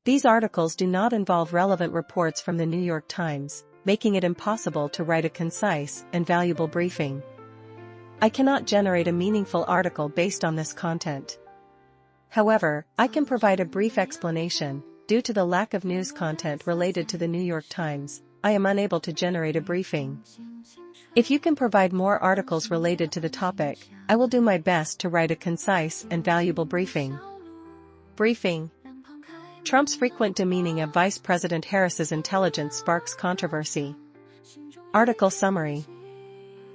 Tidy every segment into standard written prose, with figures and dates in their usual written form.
These articles do not involve relevant reports from the New York Times, making it impossible to write a concise and valuable briefing. I cannot generate a meaningful article based on this content. However, I can provide a brief explanation. Due to the lack of news content related to the New York Times, I am unable to generate a briefing. If you can provide more articles related to the topic, I will do my best to write a concise and valuable briefing. Briefing. Trump's frequent demeaning of Vice President Harris's intelligence sparks controversy. Article summary.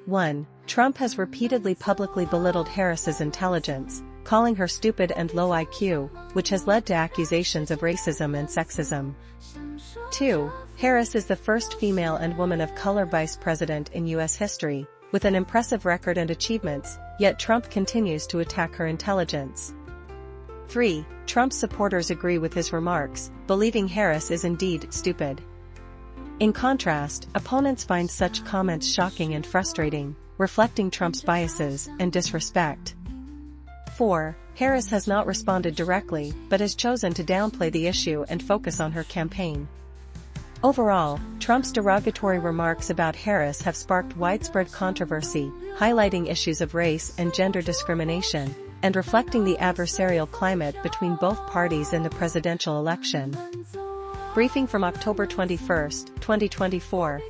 1. Trump has repeatedly publicly belittled Harris's intelligence, calling her stupid and low IQ, which has led to accusations of racism and sexism. 2. Harris is the first female and woman of color vice president in U.S. history, with an impressive record and achievements, yet Trump continues to attack her intelligence. 3. Trump's supporters agree with his remarks, believing Harris is indeed stupid. In contrast, opponents find such comments shocking and frustrating, reflecting Trump's biases and disrespect. 4. Harris has not responded directly, but has chosen to downplay the issue and focus on her campaign. Overall, Trump's derogatory remarks about Harris have sparked widespread controversy, highlighting issues of race and gender discrimination, and reflecting the adversarial climate between both parties in the presidential election. Briefing from October 21, 2024.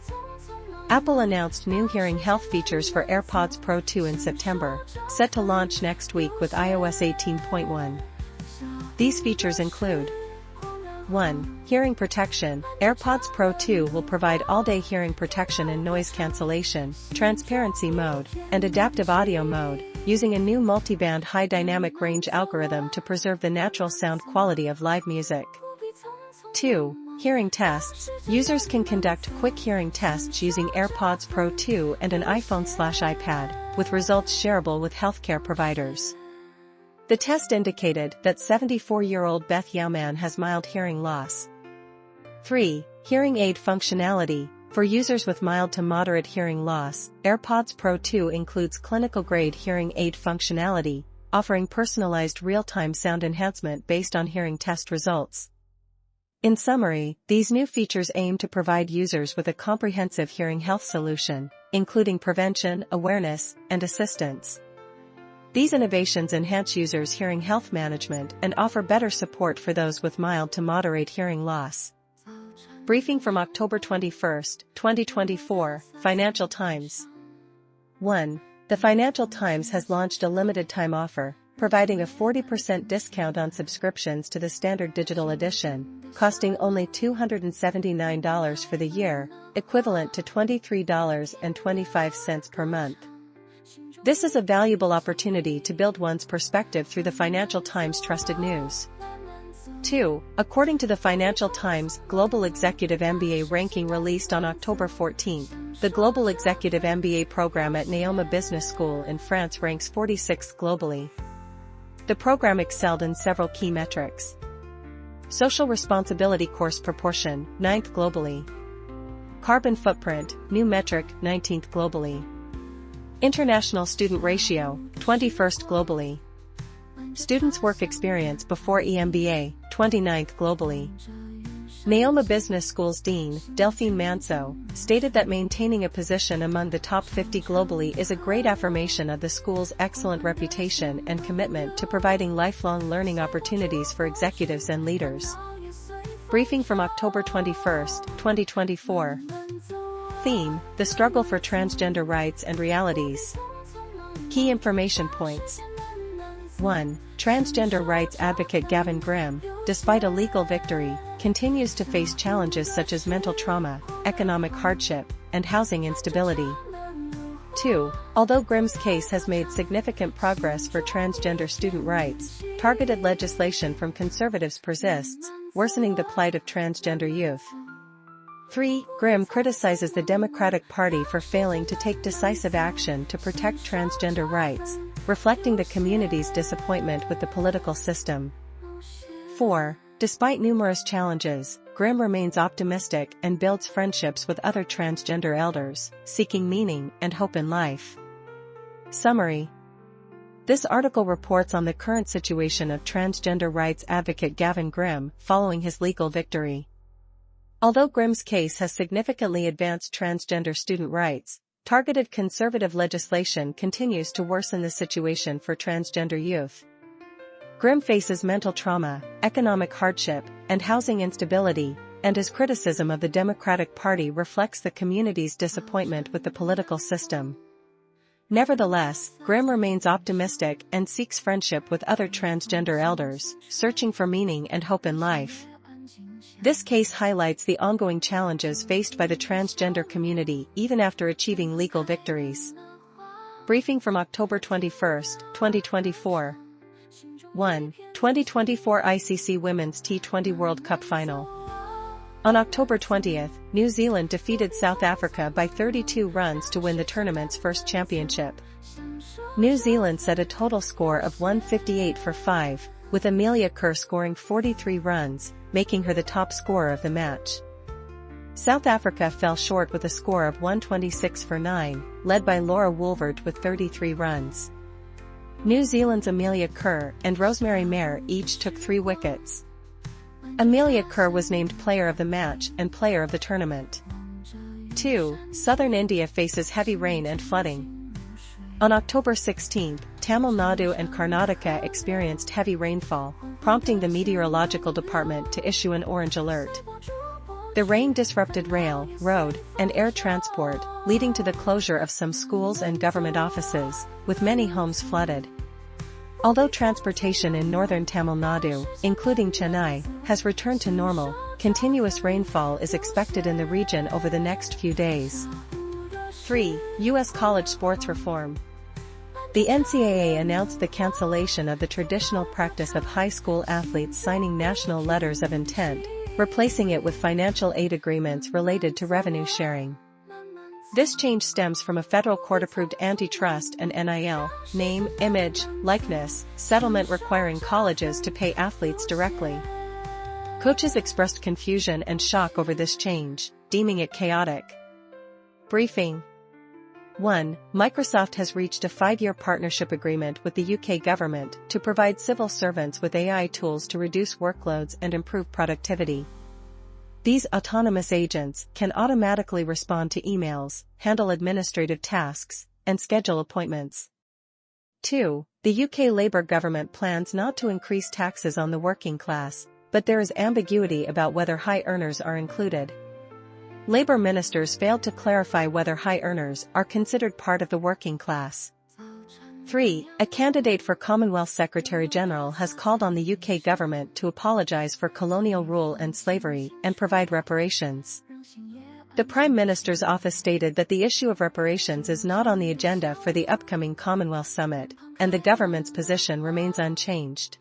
Apple announced new hearing health features for AirPods Pro 2 in September, set to launch next week with iOS 18.1. These features include: 1. Hearing protection. AirPods Pro 2 will provide all-day hearing protection in noise cancellation, transparency mode, and adaptive audio mode, using a new multiband high dynamic range algorithm to preserve the natural sound quality of live music. 2. Hearing tests. Users can conduct quick hearing tests using AirPods Pro 2 and an iPhone/iPad, with results shareable with healthcare providers. The test indicated that 74-year-old Beth Yauman has mild hearing loss. 3. Hearing aid functionality. For users with mild to moderate hearing loss, AirPods Pro 2 includes clinical-grade hearing aid functionality, offering personalized real-time sound enhancement based on hearing test results. In summary, these new features aim to provide users with a comprehensive hearing health solution, including prevention, awareness, and assistance. These innovations enhance users' hearing health management and offer better support for those with mild to moderate hearing loss. Briefing from October 21, 2024, Financial Times. 1. The Financial Times has launched a limited-time offer, providing a 40% discount on subscriptions to the standard digital edition, costing only $279 for the year, equivalent to $23.25 per month. This is a valuable opportunity to build one's perspective through the Financial Times' trusted news. 2. According to the Financial Times Global Executive MBA ranking released on October 14, the Global Executive MBA program at Neoma Business School in France ranks 46th globally. The program excelled in several key metrics. Social Responsibility Course Proportion, 9th globally. Carbon Footprint, new metric, 19th globally. International Student Ratio, 21st globally. Students' Work Experience before EMBA, 29th globally. Neoma Business School's Dean, Delphine Manso, stated that maintaining a position among the top 50 globally is a great affirmation of the school's excellent reputation and commitment to providing lifelong learning opportunities for executives and leaders. Briefing from October 21, 2024. Theme: The Struggle for Transgender Rights and Realities. Key information points. 1. Transgender rights advocate Gavin Grimm, despite a legal victory, continues to face challenges such as mental trauma, economic hardship, and housing instability. 2. Although Grimm's case has made significant progress for transgender student rights, targeted legislation from conservatives persists, worsening the plight of transgender youth. 3. Grimm criticizes the Democratic Party for failing to take decisive action to protect transgender rights, reflecting the community's disappointment with the political system. 4. Despite numerous challenges, Grimm remains optimistic and builds friendships with other transgender elders, seeking meaning and hope in life. Summary. This article reports on the current situation of transgender rights advocate Gavin Grimm following his legal victory. Although Grimm's case has significantly advanced transgender student rights, targeted conservative legislation continues to worsen the situation for transgender youth. Grimm faces mental trauma, economic hardship, and housing instability, and his criticism of the Democratic Party reflects the community's disappointment with the political system. Nevertheless, Grimm remains optimistic and seeks friendship with other transgender elders, searching for meaning and hope in life. This case highlights the ongoing challenges faced by the transgender community even after achieving legal victories. Briefing from October 21, 2024. 1. 2024 ICC Women's T20 World Cup Final. On October 20, New Zealand defeated South Africa by 32 runs to win the tournament's first championship. New Zealand set a total score of 158 for 5, with Amelia Kerr scoring 43 runs, making her the top scorer of the match. South Africa fell short with a score of 126 for 9, led by Laura Woolvert with 33 runs. New Zealand's Amelia Kerr and Rosemary Mayer each took 3 wickets. Amelia Kerr was named Player of the Match and Player of the Tournament. 2. Southern India faces heavy rain and flooding. On October 16, Tamil Nadu and Karnataka experienced heavy rainfall, prompting the meteorological department to issue an orange alert. The rain disrupted rail, road, and air transport, leading to the closure of some schools and government offices, with many homes flooded. Although transportation in northern Tamil Nadu, including Chennai, has returned to normal, continuous rainfall is expected in the region over the next few days. 3. U.S. college sports reform. The NCAA announced the cancellation of the traditional practice of high school athletes signing national letters of intent, replacing it with financial aid agreements related to revenue sharing. This change stems from a federal court-approved antitrust and NIL, name, image, likeness, settlement requiring colleges to pay athletes directly. Coaches expressed confusion and shock over this change, deeming it chaotic. Briefing. 1. Microsoft has reached a 5-year partnership agreement with the UK government to provide civil servants with AI tools to reduce workloads and improve productivity. These autonomous agents can automatically respond to emails, handle administrative tasks, and schedule appointments. 2. The UK Labour government plans not to increase taxes on the working class, but there is ambiguity about whether high earners are included. Labour ministers failed to clarify whether high earners are considered part of the working class. 3. A candidate for Commonwealth Secretary-General has called on the UK government to apologise for colonial rule and slavery and provide reparations. The Prime Minister's office stated that the issue of reparations is not on the agenda for the upcoming Commonwealth Summit, and the government's position remains unchanged.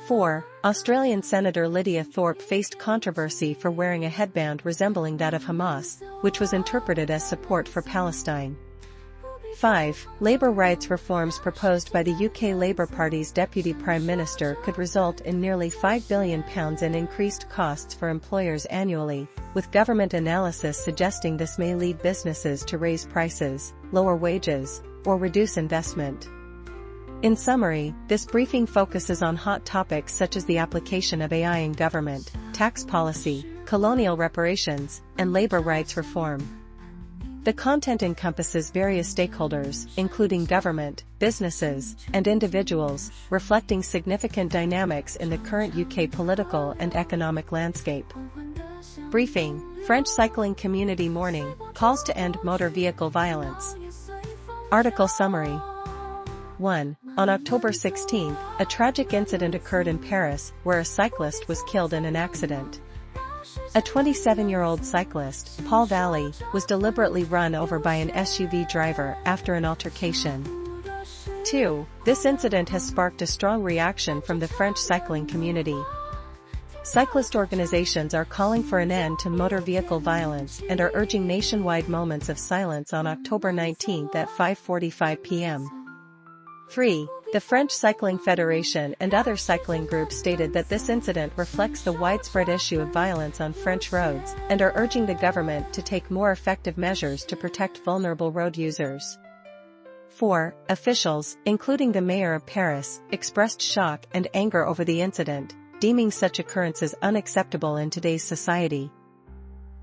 4. Australian Senator Lydia Thorpe faced controversy for wearing a headband resembling that of Hamas, which was interpreted as support for Palestine. 5. Labour rights reforms proposed by the UK Labour Party's Deputy Prime Minister could result in nearly £5 billion in increased costs for employers annually, with government analysis suggesting this may lead businesses to raise prices, lower wages, or reduce investment. In summary, this briefing focuses on hot topics such as the application of AI in government, tax policy, colonial reparations, and labour rights reform. The content encompasses various stakeholders, including government, businesses, and individuals, reflecting significant dynamics in the current UK political and economic landscape. Briefing. French cycling community mourning, calls to end motor vehicle violence. Article summary. 1. On October 16, a tragic incident occurred in Paris where a cyclist was killed in an accident. A 27-year-old cyclist, Paul Valley, was deliberately run over by an SUV driver after an altercation. 2. This incident has sparked a strong reaction from the French cycling community. Cyclist organizations are calling for an end to motor vehicle violence and are urging nationwide moments of silence on October 19 at 5:45 p.m. 3. The French Cycling Federation and other cycling groups stated that this incident reflects the widespread issue of violence on French roads and are urging the government to take more effective measures to protect vulnerable road users. 4. Officials, including the mayor of Paris, expressed shock and anger over the incident, deeming such occurrences unacceptable in today's society.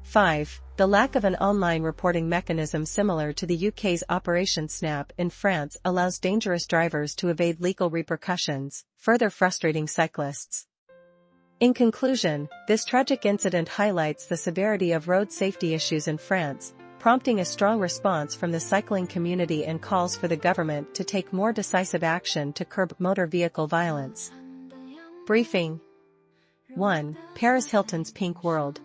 5. The lack of an online reporting mechanism similar to the UK's Operation Snap in France allows dangerous drivers to evade legal repercussions, further frustrating cyclists. In conclusion, this tragic incident highlights the severity of road safety issues in France, prompting a strong response from the cycling community and calls for the government to take more decisive action to curb motor vehicle violence. Briefing 1. Paris Hilton's Pink World.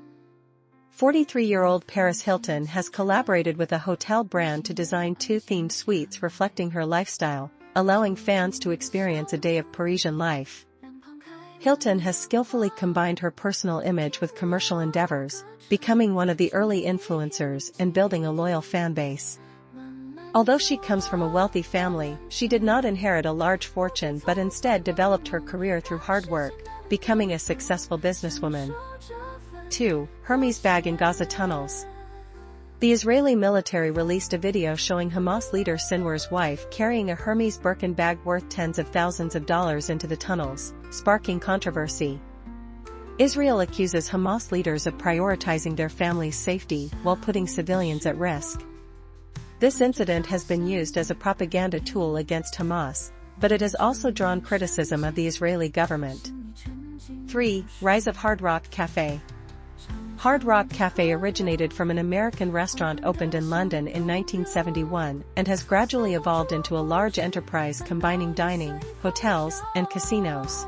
43-year-old Paris Hilton has collaborated with a hotel brand to design 2 themed suites reflecting her lifestyle, allowing fans to experience a day of Parisian life. Hilton has skillfully combined her personal image with commercial endeavors, becoming one of the early influencers and building a loyal fan base. Although she comes from a wealthy family, she did not inherit a large fortune but instead developed her career through hard work, becoming a successful businesswoman. 2. Hermes bag in Gaza tunnels. The Israeli military released a video showing Hamas leader Sinwar's wife carrying a Hermes Birkin bag worth tens of thousands of dollars into the tunnels, sparking controversy. Israel accuses Hamas leaders of prioritizing their family's safety while putting civilians at risk. This incident has been used as a propaganda tool against Hamas, but it has also drawn criticism of the Israeli government. 3. Rise of Hard Rock Cafe. Hard Rock Cafe originated from an American restaurant opened in London in 1971 and has gradually evolved into a large enterprise combining dining, hotels, and casinos.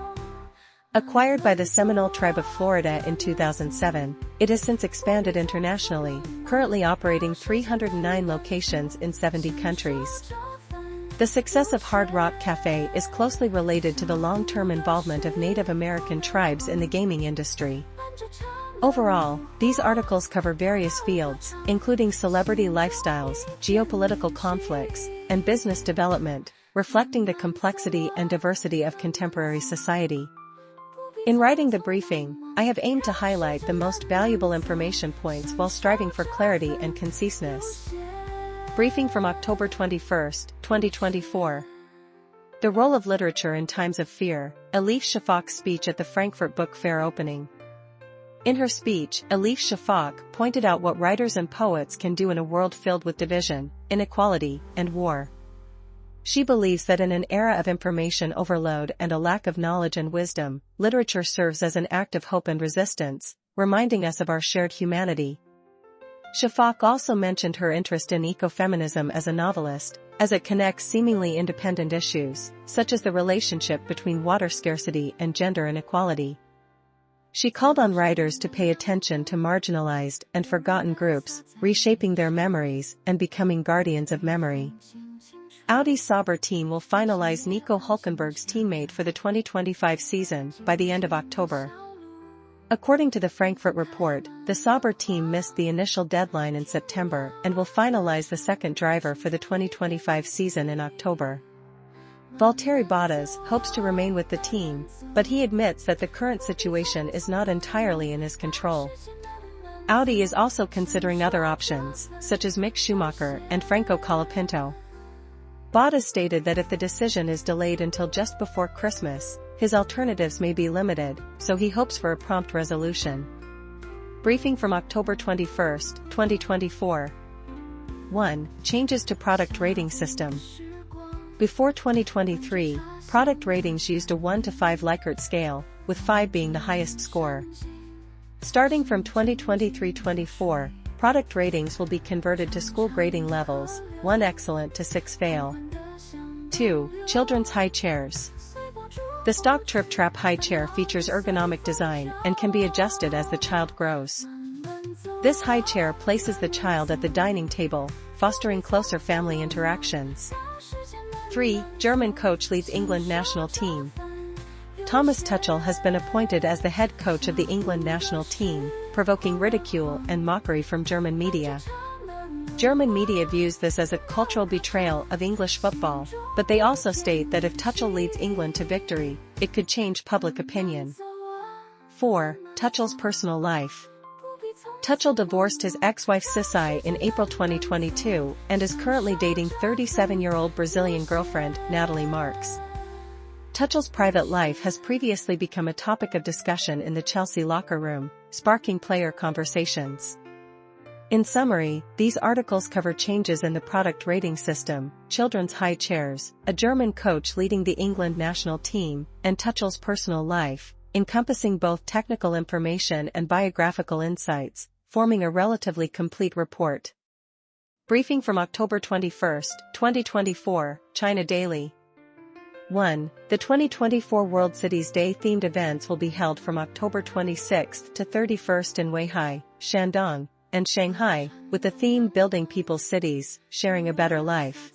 Acquired by the Seminole Tribe of Florida in 2007, it has since expanded internationally, currently operating 309 locations in 70 countries. The success of Hard Rock Cafe is closely related to the long-term involvement of Native American tribes in the gaming industry. Overall, these articles cover various fields, including celebrity lifestyles, geopolitical conflicts, and business development, reflecting the complexity and diversity of contemporary society. In writing the briefing, I have aimed to highlight the most valuable information points while striving for clarity and conciseness. Briefing from October 21, 2024. The Role of Literature in Times of Fear, Elif Shafak's speech at the Frankfurt Book Fair opening. In her speech, Elif Shafak pointed out what writers and poets can do in a world filled with division, inequality, and war. She believes that in an era of information overload and a lack of knowledge and wisdom, literature serves as an act of hope and resistance, reminding us of our shared humanity. Shafak also mentioned her interest in ecofeminism as a novelist, as it connects seemingly independent issues, such as the relationship between water scarcity and gender inequality. She called on writers to pay attention to marginalized and forgotten groups, reshaping their memories and becoming guardians of memory. Audi Sauber team will finalize Nico Hülkenberg's teammate for the 2025 season by the end of October. According to the Frankfurt report, the Sauber team missed the initial deadline in September and will finalize the second driver for the 2025 season in October. Valtteri Bottas hopes to remain with the team, but he admits that the current situation is not entirely in his control. Audi is also considering other options, such as Mick Schumacher and Franco Colapinto. Bottas stated that if the decision is delayed until just before Christmas, his alternatives may be limited, so he hopes for a prompt resolution. Briefing from October 21, 2024. 1. Changes to product rating system. Before 2023, product ratings used a 1 to 5 Likert scale, with 5 being the highest score. Starting from 2023-24, product ratings will be converted to school grading levels, 1 excellent to 6 fail. 2. Children's high chairs. The stock Trip Trap high chair features ergonomic design and can be adjusted as the child grows. This high chair places the child at the dining table, fostering closer family interactions. 3. German coach leads England national team. Thomas Tuchel has been appointed as the head coach of the England national team, provoking ridicule and mockery from German media. German media views this as a cultural betrayal of English football, but they also state that if Tuchel leads England to victory, it could change public opinion. 4. Tuchel's personal life. Tuchel divorced his ex-wife Sisai in April 2022 and is currently dating 37-year-old Brazilian girlfriend Natalie Marques. Tuchel's private life has previously become a topic of discussion in the Chelsea locker room, sparking player conversations. In summary, these articles cover changes in the product rating system, children's high chairs, a German coach leading the England national team, and Tuchel's personal life, encompassing both technical information and biographical insights, forming a relatively complete report. Briefing from October 21, 2024, China Daily. 1. The 2024 World Cities Day themed events will be held from October 26 to 31 in Weihai, Shandong, and Shanghai, with the theme Building People's Cities, Sharing a Better Life.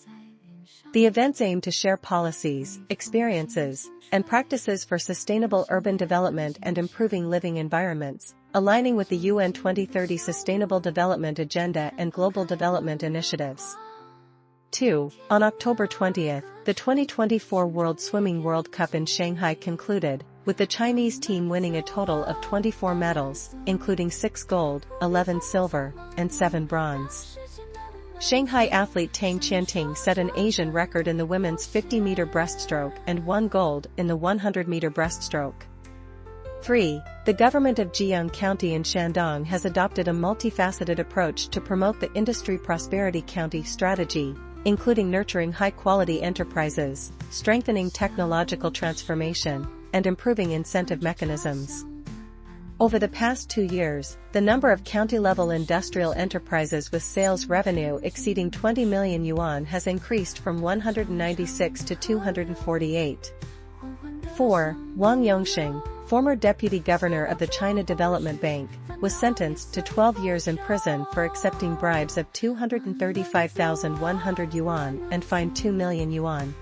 The events aim to share policies, experiences, and practices for sustainable urban development and improving living environments, aligning with the UN 2030 Sustainable Development Agenda and Global Development Initiatives. 2. On October 20, the 2024 World Swimming World Cup in Shanghai concluded, with the Chinese team winning a total of 24 medals, including 6 gold, 11 silver, and 7 bronze. Shanghai athlete Tang Qianting set an Asian record in the women's 50-meter breaststroke and won gold in the 100-meter breaststroke. 3. The government of Jiang County in Shandong has adopted a multifaceted approach to promote the Industry Prosperity County strategy, including nurturing high-quality enterprises, strengthening technological transformation, and improving incentive mechanisms. Over the past 2 years, the number of county-level industrial enterprises with sales revenue exceeding 20 million yuan has increased from 196 to 248. 4. Wang Yongxing, former deputy governor of the China Development Bank, was sentenced to 12 years in prison for accepting bribes of 235,100 yuan and fined 2 million yuan.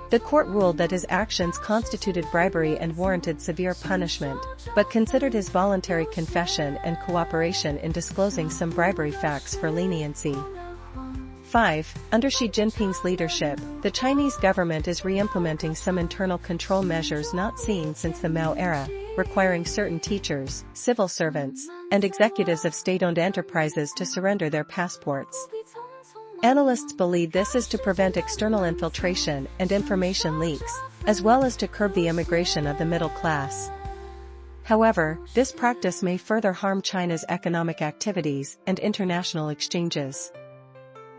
The court ruled that his actions constituted bribery and warranted severe punishment, but considered his voluntary confession and cooperation in disclosing some bribery facts for leniency. 5. Under Xi Jinping's leadership, the Chinese government is re-implementing some internal control measures not seen since the Mao era, requiring certain teachers, civil servants, and executives of state-owned enterprises to surrender their passports. Analysts believe this is to prevent external infiltration and information leaks, as well as to curb the immigration of the middle class. However, this practice may further harm China's economic activities and international exchanges.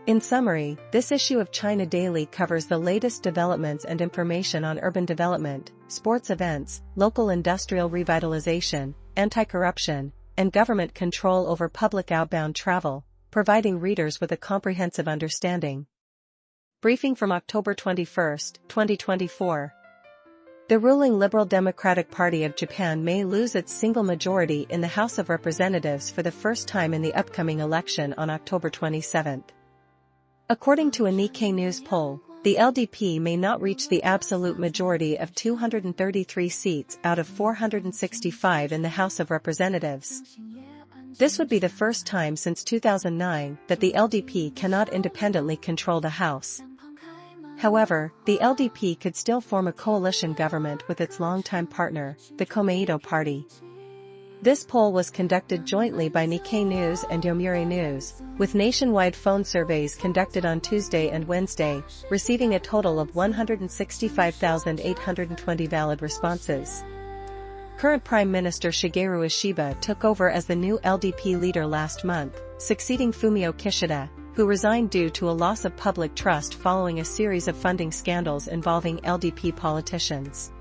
In summary, this issue of China Daily covers the latest developments and information on urban development, sports events, local industrial revitalization, anti-corruption, and government control over public outbound travel, providing readers with a comprehensive understanding. Briefing from October 21, 2024. The ruling Liberal Democratic Party of Japan may lose its single majority in the House of Representatives for the first time in the upcoming election on October 27. According to a Nikkei News poll, the LDP may not reach the absolute majority of 233 seats out of 465 in the House of Representatives. This would be the first time since 2009 that the LDP cannot independently control the House. However, the LDP could still form a coalition government with its longtime partner, the Komeito Party. This poll was conducted jointly by Nikkei News and Yomiuri News, with nationwide phone surveys conducted on Tuesday and Wednesday, receiving a total of 165,820 valid responses. Current Prime Minister Shigeru Ishiba took over as the new LDP leader last month, succeeding Fumio Kishida, who resigned due to a loss of public trust following a series of funding scandals involving LDP politicians.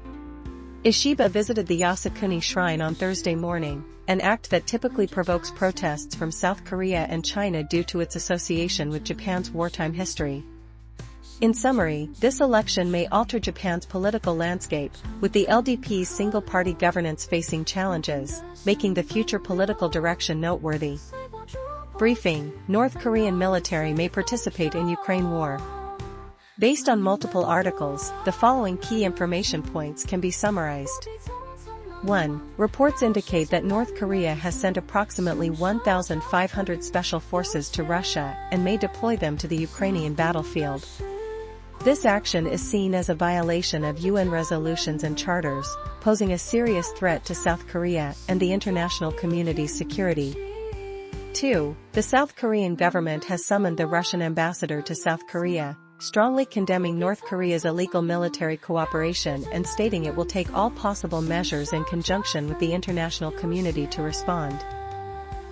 Ishiba visited the Yasukuni Shrine on Thursday morning, an act that typically provokes protests from South Korea and China due to its association with Japan's wartime history. In summary, this election may alter Japan's political landscape, with the LDP's single-party governance facing challenges, making the future political direction noteworthy. Briefing: North Korean military may participate in Ukraine war. Based on multiple articles, the following key information points can be summarized. 1. Reports indicate that North Korea has sent approximately 1,500 special forces to Russia and may deploy them to the Ukrainian battlefield. This action is seen as a violation of UN resolutions and charters, posing a serious threat to South Korea and the international community's security. 2. The South Korean government has summoned the Russian ambassador to South Korea, strongly condemning North Korea's illegal military cooperation and stating it will take all possible measures in conjunction with the international community to respond.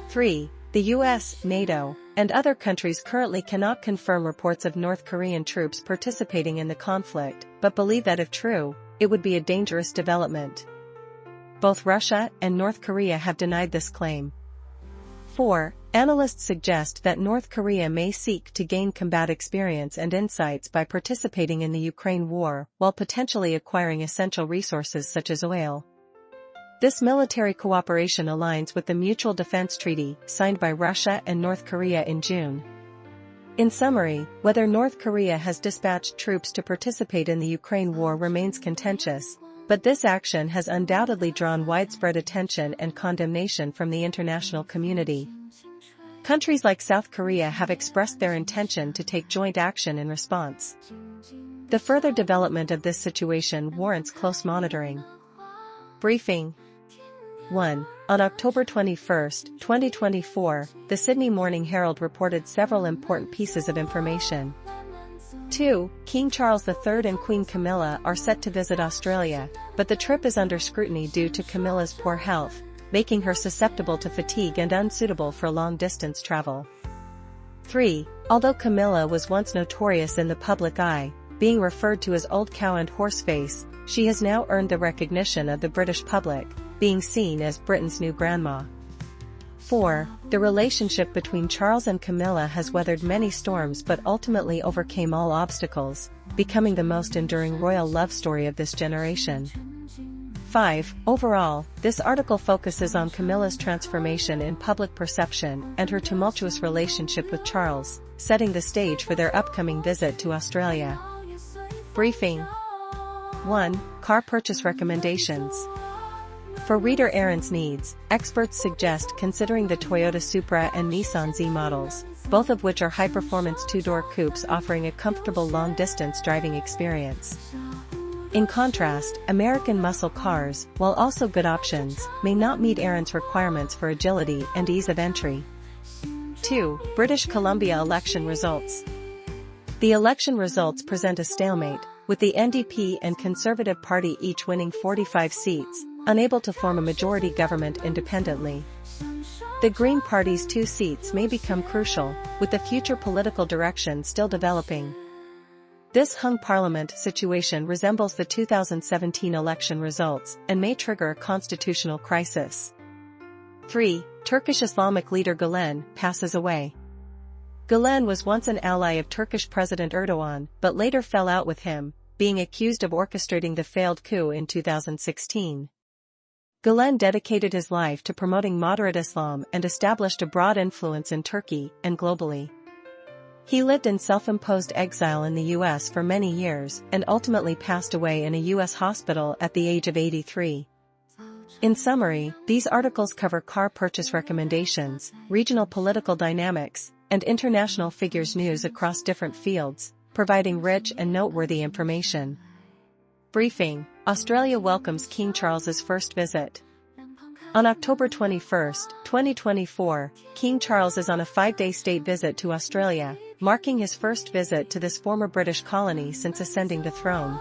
3. The US, NATO, and other countries currently cannot confirm reports of North Korean troops participating in the conflict, but believe that if true, it would be a dangerous development. Both Russia and North Korea have denied this claim. 4. Analysts suggest that North Korea may seek to gain combat experience and insights by participating in the Ukraine war, while potentially acquiring essential resources such as oil. This military cooperation aligns with the Mutual Defense Treaty signed by Russia and North Korea in June. In summary, whether North Korea has dispatched troops to participate in the Ukraine war remains contentious, but this action has undoubtedly drawn widespread attention and condemnation from the international community. Countries like South Korea have expressed their intention to take joint action in response. The further development of this situation warrants close monitoring. Briefing 1. On October 21, 2024, the Sydney Morning Herald reported several important pieces of information. 2. King Charles III and Queen Camilla are set to visit Australia, but the trip is under scrutiny due to Camilla's poor health, making her susceptible to fatigue and unsuitable for long-distance travel. 3. Although Camilla was once notorious in the public eye, being referred to as Old Cow and Horseface, she has now earned the recognition of the British public, being seen as Britain's new grandma. 4. The relationship between Charles and Camilla has weathered many storms but ultimately overcame all obstacles, becoming the most enduring royal love story of this generation. 5. Overall, this article focuses on Camilla's transformation in public perception and her tumultuous relationship with Charles, setting the stage for their upcoming visit to Australia. Briefing 1. Car purchase recommendations. For reader Aaron's needs, experts suggest considering the Toyota Supra and Nissan Z models, both of which are high-performance two-door coupes offering a comfortable long-distance driving experience. In contrast, American muscle cars, while also good options, may not meet Aaron's requirements for agility and ease of entry. 2. British Columbia election results. The election results present a stalemate, with the NDP and Conservative Party each winning 45 seats, unable to form a majority government independently. The Green Party's 2 seats may become crucial, with the future political direction still developing. This hung parliament situation resembles the 2017 election results and may trigger a constitutional crisis. 3. Turkish Islamic leader Gülen passes away. Gülen was once an ally of Turkish President Erdogan, but later fell out with him, being accused of orchestrating the failed coup in 2016. Gülen dedicated his life to promoting moderate Islam and established a broad influence in Turkey and globally. He lived in self-imposed exile in the US for many years and ultimately passed away in a US hospital at the age of 83. In summary, these articles cover car purchase recommendations, regional political dynamics, and international figures news across different fields, providing rich and noteworthy information. Briefing: Australia welcomes King Charles's first visit. On October 21, 2024, King Charles is on a 5-day state visit to Australia, marking his first visit to this former British colony since ascending the throne.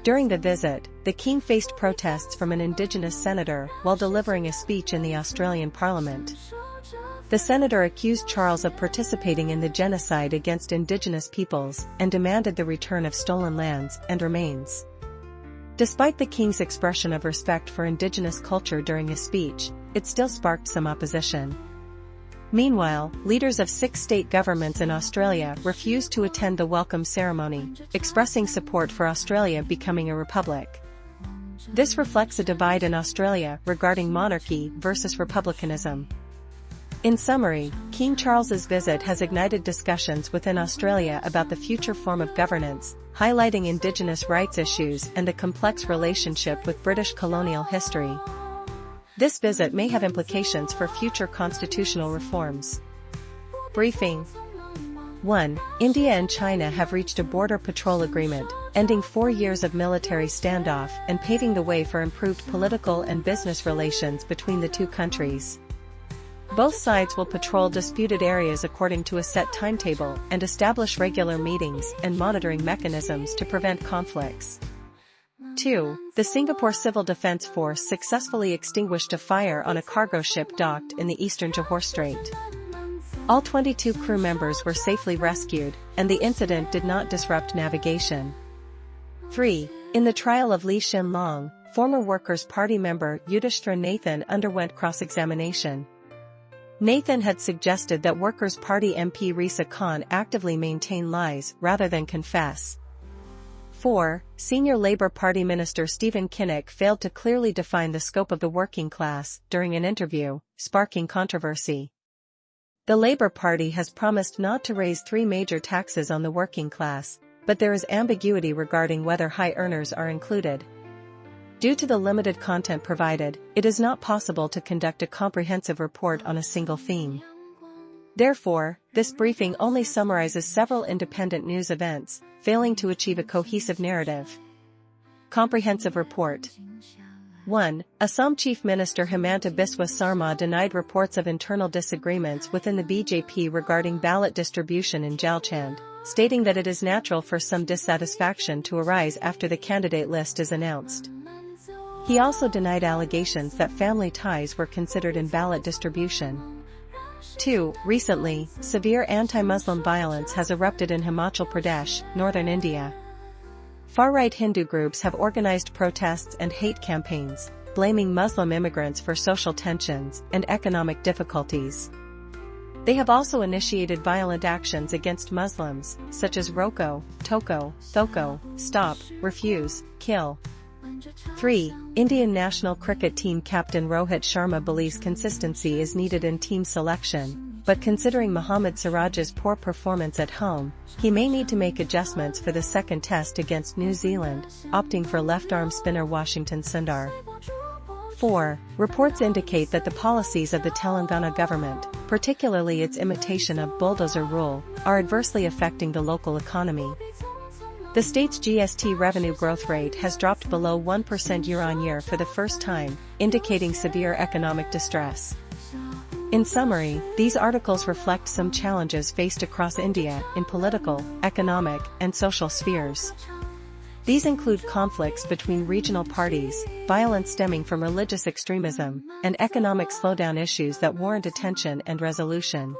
During the visit, the King faced protests from an Indigenous senator while delivering a speech in the Australian Parliament. The senator accused Charles of participating in the genocide against Indigenous peoples and demanded the return of stolen lands and remains. Despite the King's expression of respect for Indigenous culture during his speech, it still sparked some opposition. Meanwhile, leaders of 6 state governments in Australia refused to attend the welcome ceremony, expressing support for Australia becoming a republic. This reflects a divide in Australia regarding monarchy versus republicanism. In summary, King Charles's visit has ignited discussions within Australia about the future form of governance, highlighting Indigenous rights issues and the complex relationship with British colonial history. This visit may have implications for future constitutional reforms. Briefing 1. India and China have reached a border patrol agreement, ending 4 years of military standoff and paving the way for improved political and business relations between the two countries. Both sides will patrol disputed areas according to a set timetable and establish regular meetings and monitoring mechanisms to prevent conflicts. 2. The Singapore Civil Defence Force successfully extinguished a fire on a cargo ship docked in the eastern Johor Strait. All 22 crew members were safely rescued, and the incident did not disrupt navigation. 3. In the trial of Lee Shin Long, former Workers' Party member Yudhishthira Nathan underwent cross-examination. Nathan had suggested that Workers' Party MP Risa Khan actively maintain lies rather than confess. 4. Senior Labour Party Minister Stephen Kinnock failed to clearly define the scope of the working class during an interview, sparking controversy. The Labour Party has promised not to raise 3 major taxes on the working class, but there is ambiguity regarding whether high earners are included. Due to the limited content provided, it is not possible to conduct a comprehensive report on a single theme. Therefore, this briefing only summarizes several independent news events, failing to achieve a cohesive narrative. Comprehensive report. 1. Assam Chief Minister Himanta Biswa Sarma denied reports of internal disagreements within the BJP regarding ballot distribution in Jalchand, stating that it is natural for some dissatisfaction to arise after the candidate list is announced. He also denied allegations that family ties were considered in ballot distribution. 2. Recently, severe anti-Muslim violence has erupted in Himachal Pradesh, northern India. Far-right Hindu groups have organized protests and hate campaigns, blaming Muslim immigrants for social tensions and economic difficulties. They have also initiated violent actions against Muslims, such as Roko, Toko, Thoko, Stop, Refuse, Kill. 3. Indian national cricket team captain Rohit Sharma believes consistency is needed in team selection, but considering Mohammad Siraj's poor performance at home, he may need to make adjustments for the second test against New Zealand, opting for left-arm spinner Washington Sundar. 4. Reports indicate that the policies of the Telangana government, particularly its imitation of bulldozer rule, are adversely affecting the local economy. The state's GST revenue growth rate has dropped below 1% year-on-year for the first time, indicating severe economic distress. In summary, these articles reflect some challenges faced across India in political, economic, and social spheres. These include conflicts between regional parties, violence stemming from religious extremism, and economic slowdown issues that warrant attention and resolution.